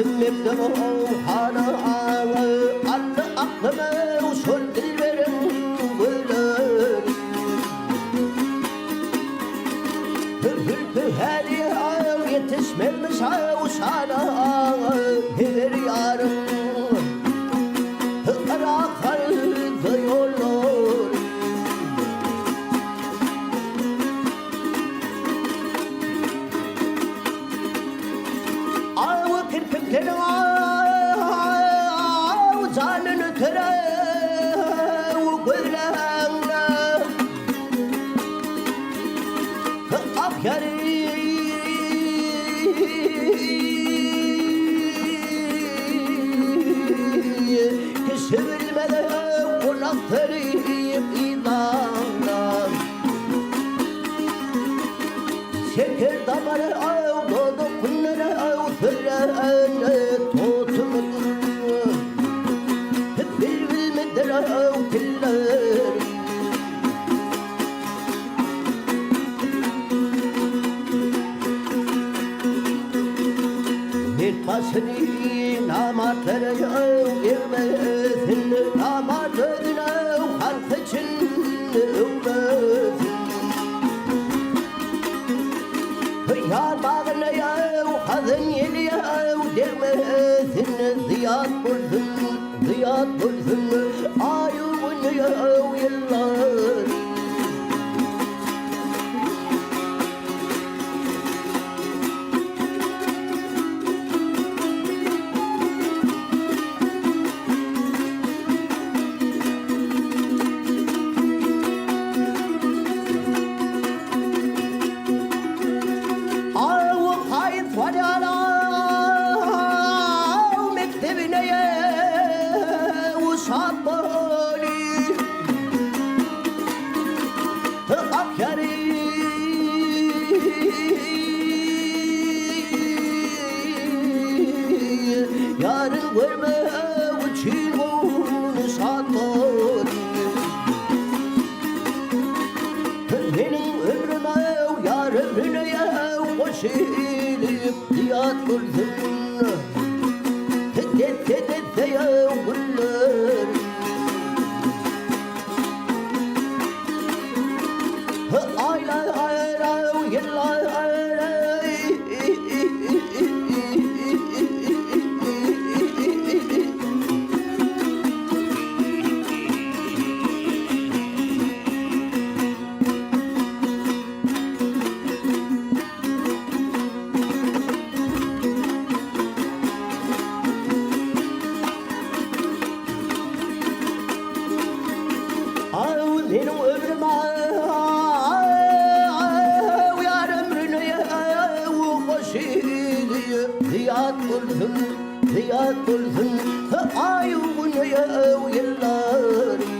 Mektebu hana ağı Allı aklımı usul dilberim gülür Hür heli ağı yetişmemiş ağı sana ağı Hilir yarım Kara kardı yolur Ağı kirpikleri ağı Canını terev güllerine Akyarı Kesilmede kulakları ilanlar Şeker damarı av Dodu kunları av Fırrağını tutulur Bir bilmedir av Diller Bitmasını namatları av Girmesin namatını av Halk için övmesin Yar bağına yav, kadın yeli yav Dermesin ziyad bulsun Ayuğunu yav yıllar Yarın görme için bunu satmalı Benim ömrüme yar ömrüne koşulip Diyat bulsun Tete yav güller Aylar aylar yıllar aylar Benim ömrüme yar ömrüne koşulip Ziyad bulsun ayuğunu yıllar